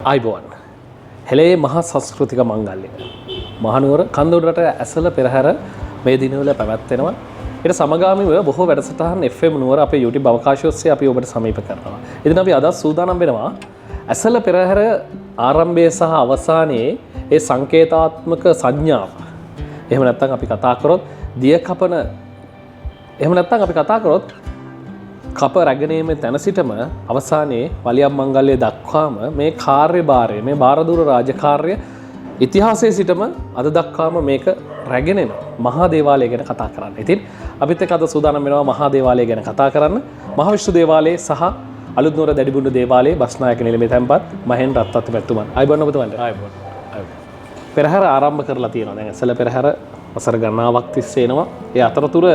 ආයිබෝවන් හෙළේ මහා සංස්කෘතික මංගල්‍ය මහනුවර කන්දොඩරට ඇසළ පෙරහැර මේ දිනවල පැවැත්වෙනවා. ඊට සමගාමීව බොහෝ වැඩසටහන් FM නුවර අපේ YouTube අවකාශය ඔස්සේ අපි ඔබට සමීප කරනවා. ඉතින් අපි අද සූදානම් වෙනවා ඇසළ පෙරහැර ආරම්භය සහ අවසානයේ ඒ සංකේතාත්මක සංඥාව. එහෙම නැත්නම් අපි කතා කරොත් දිය කපන එහෙම නැත්නම් අපි කතා කරොත් කප රැගෙනීමේ තැන සිටම අවසානයේ වලියම් මංගල්‍ය දක්වාම මේ කාර්යභාරය මේ බාරදූර රාජකාර්ය ඉතිහාසයේ සිටම අද දක්වාම මේක රැගෙන එන මහා දේවාලය ගැන කතා කරන්න. ඉතින් අපිත් එක්ක අද සූදානම් වෙනවා මහා දේවාලය ගැන කතා කරන්න. මහා විෂ්ණු දේවාලයේ සහ අලුත්නුවර දැඩිබුණු දේවාලයේ බස්නායක නිලමේ තැන්පත් මහෙන් රත්වත් මැතිතුමන්. ආයිබෝන් ඔබතුමන්ට. ආයිබෝන්. පෙරහැර ආරම්භ කරලා තියෙනවා. දැන් ඇසළ පෙරහැර වසර ගණනාවක් තිස්සේ එනවා. ඒ අතරතුර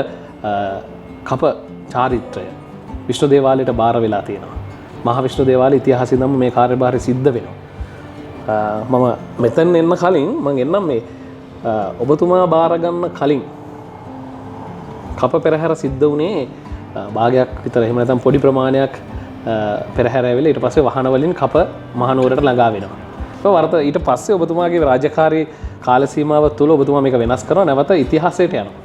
කප චාරිත්‍රය විෂ්ණු දේවාලයට බාර වෙලා තියෙනවා. මහා විෂ්ණු දේවාලයේ ඉතිහාසය නම් මේ කාර්යභාරය සිද්ධ වෙනවා. මම මෙතන එන්න කලින් මම එන්නම් මේ ඔබතුමා බාර ගන්න කලින් කප පෙරහැර සිද්ධ වුණේ භාගයක් විතර එහෙම නැත්නම් පොඩි ප්‍රමාණයක් පෙරහැර ඇවිල්ලා ඊට පස්සේ වහන වලින් කප මහනුවරට ළඟා වෙනවා. ඒක වරත ඊට පස්සේ ඔබතුමාගේ රාජකාරී කාල සීමාව තුල ඔබතුමා මේක වෙනස් කරනවා නැවත ඉතිහාසයට යනවා.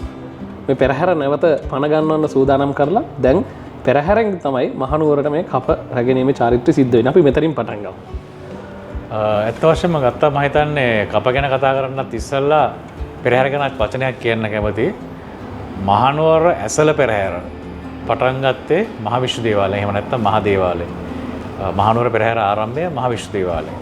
මේ පෙරහැර නැවත පණ ගන්නවන්න සූදානම් කරලා දැන් පෙරහැරෙන් තමයි මහනුවරට මේ කප රැගෙනීමේ චාරිත්‍රය සිද්ධ වෙන්නේ. අපි මෙතනින් පටන් ගමු. ඇත්ත වශයෙන්ම ගත්තා මම හිතන්නේ කප ගැන කතා කරන්නත් ඉස්සෙල්ලා පෙරහැර ගැන වචනයක් කියන්න කැමතියි. මහනුවර ඇසළ පෙරහැර පටන් ගත්තේ මහා විෂ්ණු දේවාලය. එහෙම නැත්නම් මහා දේවාලය. මහනුවර පෙරහැර ආරම්භය මහා විෂ්ණු දේවාලය.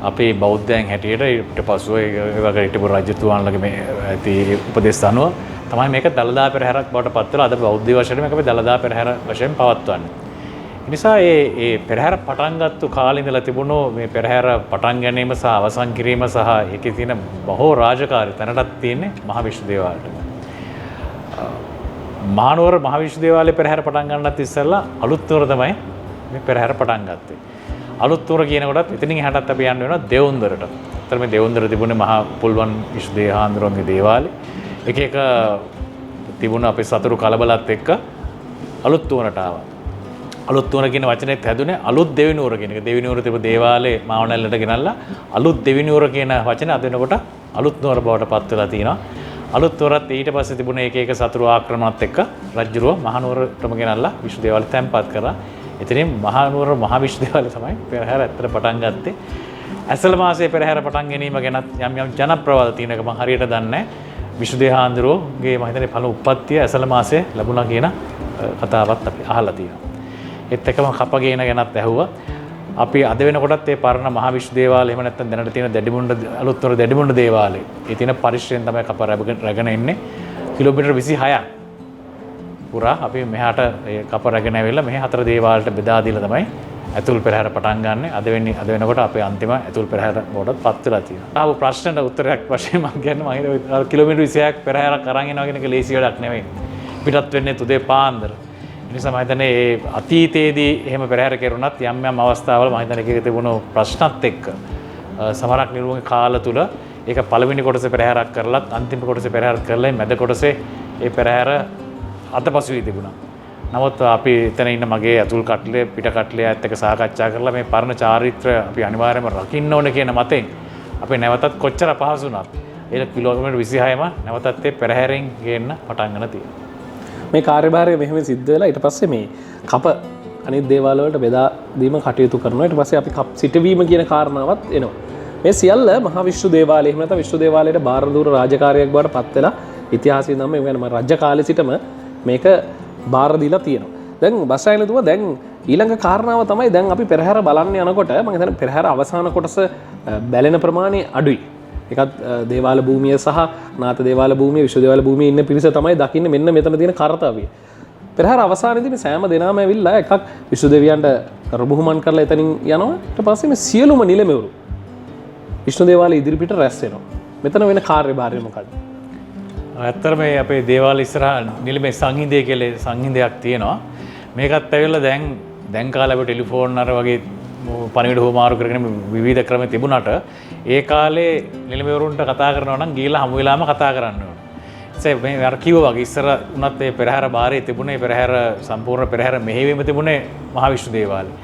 අපි බෞද්ධයන් හැටියට ඊට පස්සෙ ඒ වගේ හිටපු රජතුමාණන්ගේ මේ ඇති උපදේශ අනුව තමයි මේක දළදා පෙරහැරක් බවට පත් වෙලා අද බෞද්ධ වශයෙන් මේක අපි දළදා පෙරහැර වශයෙන් පවත්වන්නේ. ඒ නිසා මේ පෙරහැර පටන් ගත්ත කාලේ ඉඳලා තිබුණු මේ පෙරහැර පටන් ගැනීම සහ අවසන් කිරීම සහ ඒකේ තියෙන බොහෝ රාජකාරී තැනටත් තියෙන්නේ මහා විෂ්ණු දේවාලයට. මහනුවර මහා විෂ්ණු දේවාලයේ පෙරහැර පටන් ගන්නත් ඉස්සෙල්ලා අලුත්නුවර තමයි මේ පෙරහැර පටන් ගත්තේ. අලුත්නුවර කියන කොටත් එතනින් එහාටත් අපි යන්න වෙනවා දෙවුන්දරට. අතන මේ දෙවුන්දර තිබුණේ මහා පුල්වන් විෂ්ණු දේහාඳුරන්ගේ දේවාලේ. එක එක තිබුණ අපේ සතුරු කලබලත් එක්ක අලුත්නුවරට ආවා. අලුත්නුවර කියන වචනේත් හැදුනේ අලුත් දෙවිනුවර කියන එක. දෙවිනුවර තිබු දේවාලේ මාවනැල්ලට ගෙනල්ලා අලුත් දෙවිනුවර කියන වචනේ අද වෙනකොට අලුත්නුවර බවට පත් වෙලා තිනවා. අලුත්නුවරත් ඊට පස්සේ තිබුණ එක එක සතුරු ආක්‍රමණත් එක්ක රජුරුව මහනුවරටම ගෙනල්ලා විෂ්ණු දේවාලය තැන්පත් කරා. එතනින් මහනුවර මහා විෂ්ණු දේවාලය තමයි පෙරහැර ඇත්තට පටන් ගත්තේ. ඇසළ මාසයේ පෙරහැර පටන් ගැනීම ගැනත් යම් යම් ජනප්‍රවාද තියෙන එක මම හරියට දන්නේ නැහැ. විෂ්ණු දේහාඳුරෝගේ මම හිතන්නේ පළමු උප්පත්තිය ඇසළ මාසයේ ලැබුණා කියන කතාවත් අපි අහලා තියෙනවා. ඒත් එක්කම කප ගේන ගැනත් ඇහුවා. අපි අද වෙනකොටත් ඒ පරණ මහා විෂ්ණු දේවාලය එහෙම නැත්නම් දැනට තියෙන දැඩිමුණ්ඩ අලුත්නුවර දැඩිමුණ්ඩ දේවාලය. ඒ තියෙන පරිශ්‍රයෙන් තමයි කප රැගෙන ඉන්නේ. කිලෝමීටර් 26ක් පුරා අපි මෙහාට ඒ කප රැගෙන ඇවිල්ලා මේ හතර දේවාලයට බෙදා දීලා තමයි ඇතුල් පෙරහැර පටන් ගන්න. අද වෙනකොට අපේ අන්තිම ඇතුල් පෙරහැර බෝඩත් පත් වෙලා තියෙනවා. ආව ප්‍රශ්නට උත්තරයක් වශයෙන් මම කියන්නේ මම හිතුවා කිලෝමීටර් 26ක් පෙරහැරක් අරන් එනවා කියන එක ලේසි වැඩක් නෙවෙයි. පිටත් වෙන්නේ උදේ පාන්දර. ඒ නිසා මම හිතන්නේ මේ අතීතයේදී එහෙම පෙරහැර කෙරුණත් යම් යම් අවස්ථාවල මම හිතන්නේ ඒකේ තිබුණු ප්‍රශ්නත් එක්ක සමහරක් නිර්වෝගී කාල තුල ඒක පළවෙනි කොටසේ පෙරහැරක් කරලත් අන්තිම කොටසේ පෙරහැරක් කරලා මැද කොටසේ ඒ පෙරහැර අතපසු වී තිබුණා. නමුත් අපි එතන ඉන්න මගේ ඇතුල් කට්ලේ පිට කට්ලේ ඇත්ත එක සාකච්ඡා කරලා මේ පරණ චාරිත්‍රය අපි අනිවාර්යයෙන්ම රකින්න ඕනේ කියන මතෙන් අපි නැවතත් කොච්චර පහසු වුණත් ඒ කිලෝමීටර් 26ම නැවතත් ඒ පෙරහැරෙන් ගේන්න පටන් ගන්න තියෙනවා. මේ කාර්යභාරය මෙහෙම සිද්ධ වෙලා ඊට පස්සේ මේ කප අනිත් දේවාල වලට බෙදා දීම කටයුතු කරනවා. ඊට පස්සේ අපි කප් සිටවීම කියන කාරණාවත් එනවා. මේ සියල්ල මහා විෂ්ණු දේවාලය එහෙම නැත්නම් විෂ්ණු දේවාලයට බාරදූර රාජකාරියක් බවට පත් වෙලා ඉතිහාසයේ නම් මේ වෙනම රජ කාලේ සිටම මේක බාර දීලා තියෙනවා. දැන් බස්සයිලතුමා දැන් ඊළඟ කාරණාව තමයි දැන් අපි පෙරහැර බලන්න යනකොට මම හිතන්නේ පෙරහැර අවසාන කොටස බැලෙන ප්‍රමාණය අඩුයි. ඒකත් දේවාල භූමිය සහ නාථ දේවාල භූමිය විශ්ව දේවාල භූමියේ ඉන්න පිරිස තමයි දකින්නේ මෙන්න මෙතන තියෙන කාර්යය. පෙරහැර අවසානයේදී මේ සෑම දෙනාම ඇවිල්ලා එකක් විශ්ව දෙවියන්ට කරබුහුමන් කරලා එතනින් යනවා. ඊට පස්සේ මේ සියලුම නිලමෙවරු විශ්ව දේවාල ඉදිරිපිට රැස් වෙනවා. මෙතන වෙන කාර්යභාරය මොකක්ද? ඇත්තට මේ අපේ දේවාල ඉස්සරහා නිලමේ සංහිඳය කියලා සංහිඳයක් තියෙනවා. මේකත් ඇවිල්ලා දැන් කාලේ අපි ටෙලිෆෝන් අර වගේ පණිවිඩ හොමාරු කරගෙන විවිධ ක්‍රම තිබුණාට ඒ කාලේ නිලමේවරුන්ට කතා කරනවා නම් ගිහිල්ලා හමු වෙලාම කතා කරන්න ඕන. මේ අර කිව්වා වගේ ඉස්සර උනත් මේ පෙරහැර බාරේ තිබුණේ පෙරහැර සම්පූර්ණ පෙරහැර මෙහෙයවීම තිබුණේ මහා විෂ්ණු දේවාලේ.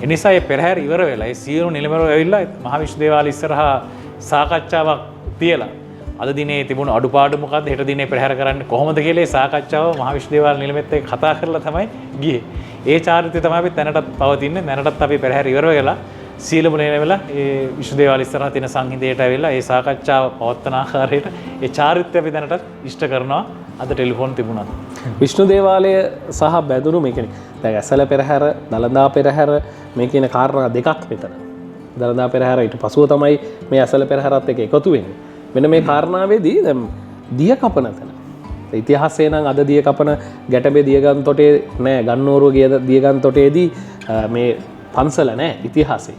එනිසා මේ පෙරහැර ඉවර වෙලා ඒ සියලු නිලමේවරු ඇවිල්ලා මහා විශ්වවිද්‍යාලය ඉස්සරහා සාකච්ඡාවක් තියලා අද දිනේ තිබුණු අඩුපාඩු මොකද්ද හෙට දිනේ පෙරහැර කරන්නේ කොහොමද කියලා ඒ සාකච්ඡාව මහා විශ්වවිද්‍යාල නිලමේත් එක්ක කතා කරලා තමයි ගියේ. ඒ චාරිත්‍රය තමයි අපි දැනටත් පවතින්නේ. දැනටත් අපි පෙරහැර ඉවර වෙලා සීලමු වෙලා ඒ විශ්වවිද්‍යාල ඉස්සරහා තියෙන සංහිඳයට ඇවිල්ලා ඒ සාකච්ඡාව පවත්වන ආකාරයට ඒ චාරිත්‍රය අපි දැනටත් ඉෂ්ට කරනවා. අද ටෙලිෆෝන් තිබුණා. විෂ්ණු දේවාලය සහ බැඳුණු මේ කියන්නේ දැන් ඇසල පෙරහැර, දළදා පෙරහැර මේ කියන කාරණා දෙකක් මෙතන. දළදා පෙරහැර ඊට පසුව තමයි මේ ඇසල පෙරහැරත් එක්ක එකතු වෙන්නේ. මෙන්න මේ කාරණාවේදී දැන් දිය කපන තැන. ඉතිහාසයේ නම් අද දිය කපන ගැටඹේ දියගන් තොටේ නෑ ගන්නෝරුව දියගන් තොටේදී මේ පන්සල නෑ ඉතිහාසයේ.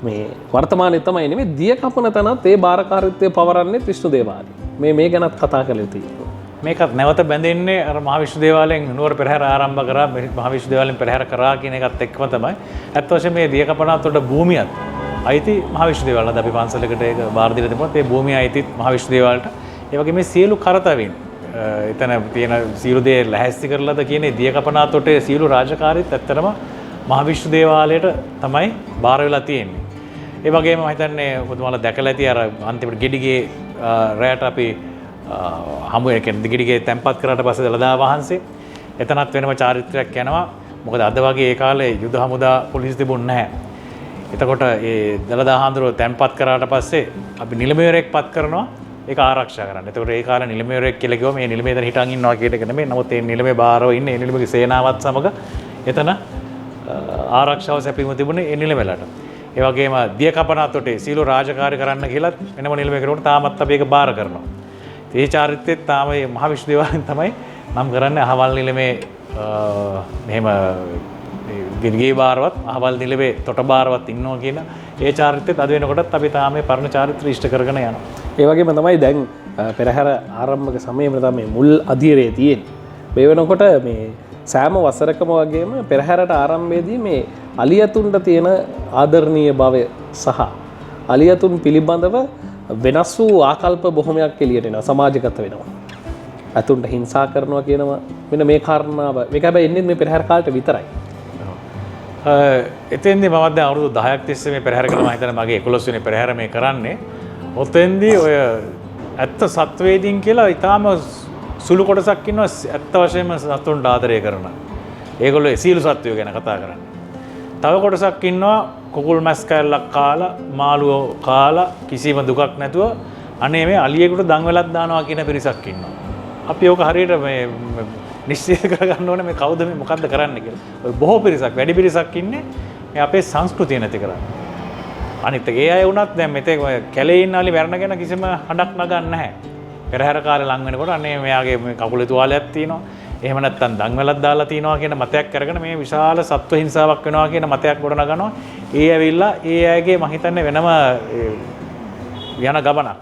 මේ වර්තමානයේ තමයි නෙමෙයි දිය කපන තැනත් ඒ බාරකාරීත්වය පවරන්නේ විෂ්ණු දේවාලය. මේ ගැනත් කතා කළ යුතුයි. මේකත් නැවත බැඳෙන්නේ අර මහා විශ්වවිද්‍යාලයෙන් නුවර පෙරහැර ආරම්භ කරා මහා විශ්වවිද්‍යාලයෙන් පෙරහැර කරා කියන එකත් එක්කම තමයි ඇත්ත වශයෙන්ම මේ දිය කපනාතොට භූමියත් අයිති මහා විශ්වවිද්‍යාලයට අපි පන්සලකට ඒක බාර දීලා තිබුණත් ඒ භූමිය අයිති මහා විශ්වවිද්‍යාලයට ඒ වගේ මේ සියලු කරතවින් එතන තියෙන සියලු දේ ලැහැස්ති කරලාද කියන්නේ දිය කපනාතොටේ සියලු රාජකාරීත් ඇත්තටම මහා විශ්වවිද්‍යාලයට තමයි බාර වෙලා තියෙන්නේ. ඒ වගේම මම හිතන්නේ ඔබතුමාලා දැකලා ඇති අර අන්තිමට ගෙඩිගේ රැයට අපි හමු වෙන දිගිඩිගේ තැන්පත් කරාට පස්සේ දළදා වහන්සේ එතනත් වෙනම චාරිත්‍රයක් යනවා. මොකද අද වගේ ඒ කාලේ යුද හමුදා පොලිසිය තිබුණ නැහැ. එතකොට ඒ දළදා හාමුදුරුවෝ තැන්පත් කරාට පස්සේ අපි නිලමේවරයෙක් පත් කරනවා ඒක ආරක්ෂා කරන්න. එතකොට ඒ කාලේ නිලමේවරයෙක් කියලා කිව්වම මේ නිලමේ දැන් හිටන් ඉන්නවා කියන එක නෙමෙයි. නමුත් මේ නිලමේ බාරව ඉන්නේ ඒ නිලමේගේ සේනාවත් සමග එතන ආරක්ෂාව සැපීම තිබුණේ ඒ නිලමේලට. ඒ වගේම දිය කපනාතොටේ සීල රාජකාරී කරන්න කියලා වෙනම නිලමේ කෙනෙකුට තාමත් අපි ඒක බාර කරනවා. ඒ චාරිත්‍රෙත් තාම මේ මහා විශ්වවිද්‍යාලයෙන් තමයි නම් කරන්නේ අහවල් නිලමේ මෙහෙම ගිරිගේ බාරවත් අහවල් නිලමේ තොට බාරවත් ඉන්නවා කියන ඒ චාරිත්‍රෙත් අද වෙනකොටත් අපි තාම මේ පරණ චාරිත්‍ර ඉෂ්ට කරගෙන යනවා. ඒ වගේම තමයි දැන් පෙරහැර ආරම්භක සමයේම තමයි මුල් අධීරයේ තියෙන්නේ. මේ වෙනකොට මේ සෑම වසරකම වගේම පෙරහැරට ආරම්භයේදී මේ අලියතුන්ට තියෙන ආදරණීය භාවය සහ අලියතුන් පිළිබඳව වෙනස් වූ ආකල්ප බොහොමයක් එළියට එනවා සමාජගත වෙනවා. අතුන්ට හිංසා කරනවා කියනවා මෙන්න මේ කාරණාව මේක හැබැයි එන්නේ මේ පෙරහැර කාලේට විතරයි. එතෙන්දී මම දැන් අවුරුදු 10ක් තිස්සේ මේ පෙරහැර කරලා මම හිතන්නේ මගේ 11 වෙනි පෙරහැර මේ කරන්නේ. ඔතෙන්දී ඔය ඇත්ත සත්වේදීන් කියලා ඊටාම සුළු කොටසක් ඉන්නවා ඇත්ත වශයෙන්ම සතුන්ට ආදරය කරන. ඒගොල්ලෝ සීල සත්වයෝ ගැන කතා කරන්නේ. තව කොටසක් ඉන්නවා කුකුල් මැස් කෑල්ලක් කාලා මාළුව කාලා කිසිම දුකක් නැතුව අනේ මේ අලියෙකුට දන් වෙලක් දානවා කියන පිරිසක් ඉන්නවා. අපි ඕක හරියට මේ නිශ්චය කරගන්න ඕනේ මේ කවුද මේ මොකද්ද කරන්න කියලා. ඔය බොහෝ පිරිසක් වැඩි පිරිසක් ඉන්නේ මේ අපේ සංස්කෘතිය නැති කරන්නේ. අනිත් ඒ අය වුණත් දැන් මෙතේ කැලේ ඉන්න අලි මැරණ ගැන කිසිම හඬක් නගන්නේ නැහැ. පෙරහැර කාලේ ලඟ වෙනකොට අනේ මෙයාගේ මේ කකුලේ තුවාලයක් තියෙනවා. එහෙම නැත්නම් දන් වෙලක් දාලා තියනවා කියන මතයක් අරගෙන මේ විශාල සත්ව හිංසාවක් වෙනවා කියන මතයක් ගොඩනගනවා. ඒ ඇවිල්ලා ඒ අයගේ මම හිතන්නේ වෙනම යන ගමනක්.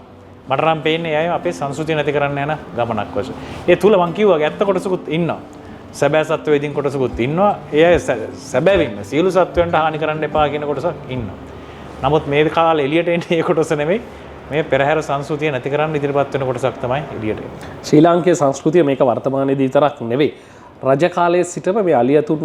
මට නම් පේන්නේ අය අපේ සංස්කෘතිය නැති කරන්න යන ගමනක් වශයෙන්. ඒ තුල මං කිව්වාගේ ඇත්ත කොටසකුත් ඉන්නවා. සැබෑ සත්වවේදීන් කොටසකුත් ඉන්නවා. ඒ අය සැබෑවින්ම සියලු සත්වයන්ට හානි කරන්න එපා කියන කොටසක් ඉන්නවා. නමුත් මේ කාලේ එළියට එන්නේ ඒ කොටස නෙමෙයි. මේ පෙරහැර සංස්කෘතිය නැති කරන්න ඉදිරිපත් වෙන කොටසක් තමයි එළියට එන්නේ. ශ්‍රී ලාංකේය සංස්කෘතිය මේක වර්තමානයේදී විතරක් නෙවෙයි. රජ කාලයේ සිටම මේ අලියතුන්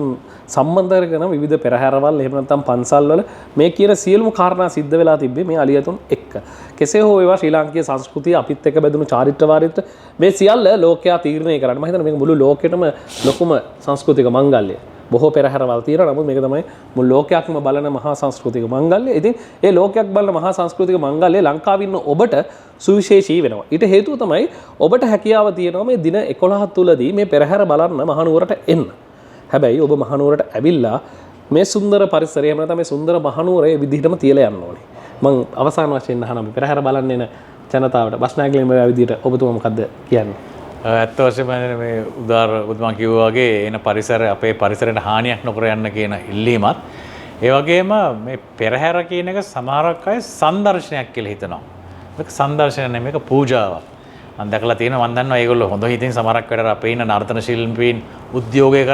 සම්බන්ධ කරගෙන විවිධ පෙරහැරවල් එහෙම නැත්නම් පන්සල්වල මේ කියන සියලුම කාරණා සිද්ධ වෙලා තිබ්බේ මේ අලියතුන් එක්ක. කෙසේ හෝ ඒවා ශ්‍රී ලාංකේය සංස්කෘතිය අපිත් එක්ක බැඳුණු චාරිත්‍ර වාරිත්‍ර මේ සියල්ල ලෝකයා තීරණය කරන්නේ. මම හිතන්නේ මේක මුළු ලෝකෙටම ලොකුම සංස්කෘතික මංගල්‍යය. බොහෝ පෙරහැරවල් තියෙනවා. නමුත් මේක තමයි මුළු ලෝකයක්ම බලන මහා සංස්කෘතික මංගල්‍යය. ඉතින් ඒ ලෝකයක් බලන මහා සංස්කෘතික මංගල්‍යය ලංකාවේ ඉන්න ඔබට සුවිශේෂී වෙනවා. ඊට හේතුව තමයි ඔබට හැකියාව තියෙනවා මේ දින 11 තුලදී මේ පෙරහැර බලන්න මහනුවරට එන්න. හැබැයි ඔබ මහනුවරට ඇවිල්ලා මේ සුන්දර පරිසරය එහෙම නැත්නම් මේ සුන්දර මහනුවරේ විදිහටම තියලා යන්න ඕනේ. මම අවසාන වශයෙන් අහනවා මේ පෙරහැර බලන්න එන ජනතාවට බස්නායකලේ මේ විදිහට ඔබතුමා මොකද්ද කියන්නේ? ඇත්ත වශයෙන්ම මේ උදාර උතුමා කිව්වා වගේ එන පරිසරය අපේ පරිසරයට හානියක් නොකර යන්න කියන ඉල්ලීමත් ඒ වගේම මේ පෙරහැර කියන එක සමහරක් අය සංදර්ශනයක් කියලා හිතනවා. මේක සංදර්ශනයක් නෙමෙයි මේක පූජාවක්. මම දැකලා තියෙනවා මම දන්නවා ඒගොල්ලෝ හොඳ හිතින් සමහරක් වැඩ අපේ ඉන්න නර්තන ශිල්පීන් උද්‍යෝගය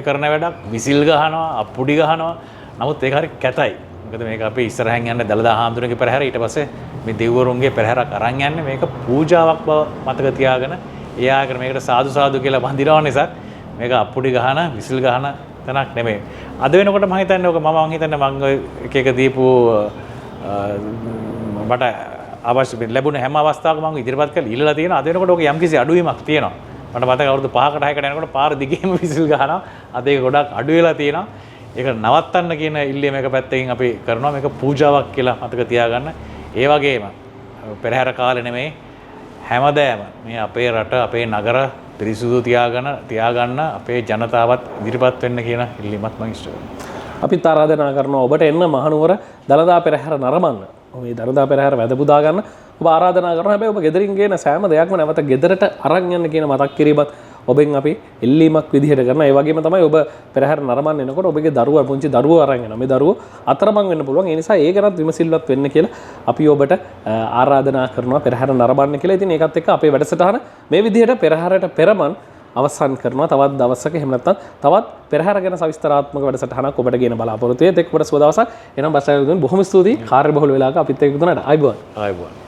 කරන වැඩක් විසිල් ගහනවා අප්පුඩි ගහනවා. නමුත් ඒක හරි කැතයි. මොකද මේක අපි ඉස්සරහින් යන්නේ දළදා හාමුදුරන්ගේ පෙරහැර ඊට පස්සේ මේ දෙවිවරුන්ගේ පෙරහැරක් අරන් යන්නේ මේක පූජාවක් බව මතක තියාගෙන එයාගෙන මේකට සාදු සාදු කියලා වඳිනවා නිසා මේක අප්පුඩි ගහන විසිල් ගහන තැනක් නෙමෙයි. අද වෙනකොට මම හිතන්නේ ඔක මම හිතන්නේ මම එක එක දීපු මට අවශ්‍ය ලැබුණ හැම අවස්ථාවකම මම ඉදිරිපත් කරලා ඉල්ලලා තියෙනවා. අද වෙනකොට ඔක යම්කිසි අඩුවීමක් තියෙනවා. මට මතක අවුරුදු 5කට 6කට යනකොට පාර දිගේම විසිල් ගහනවා. අද ඒක ගොඩක් අඩු වෙලා තියෙනවා. ඒක නවත්තන්න කියන ඉල්ලීම එක පැත්තකින් අපි කරනවා. මේක පූජාවක් කියලා මතක තියාගන්න. ඒ වගේම පෙරහැර කාලේ නෙමෙයි හැමදාම මේ අපේ රට අපේ නගර පිරිසුදු තියාගන්න අපේ ජනතාවත් ඉදිරිපත් වෙන්න කියන ඉල්ලීමත් මම ඉෂ්ට කරනවා. අපිත් ආරාධනා කරනවා ඔබට එන්න මහනුවර දළදා පෙරහැර නරඹන්න. මේ දළදා පෙරහැර වැද පුදා ගන්න ඔබ ආරාධනා කරනවා. හැබැයි ඔබ ගෙදරින් ගේන සෑම දෙයක්ම නැවත ගෙදරට අරන් යන්න කියන මතක් කිරීමත් ඔබෙන් අපි ඉල්ලීමක් විදිහට කරනවා. ඒ වගේම තමයි ඔබ පෙරහැර නරඹන්න එනකොට ඔබගේ දරුවා පුංචි දරුවෝ අරන් එනවා. මේ දරුවෝ අතරමං වෙන්න පුළුවන්. ඒ නිසා ඒ ගැනත් විමසිල්ලත් වෙන්න කියලා අපි ඔබට ආරාධනා කරනවා පෙරහැර නරඹන්න කියලා. ඉතින් ඒකත් එක්ක අපේ වැඩසටහන මේ විදිහට පෙරහැරට පෙරමන් අවසන් කරනවා. තවත් දවසක එහෙම නැත්නම් තවත් පෙරහැර ගැන සවිස්තරාත්මක වැඩසටහනක් ඔබට ගෙන බලාපොරොත්තු වෙයි. එතෙක් ඔබට සුබ දවසක්. එනම් බස් බොහොම ස්තුතියි කාර්යබහුල වෙලාවක අපිත් එක්ක තුනට ආයිබෝන්. ආයිබෝන්.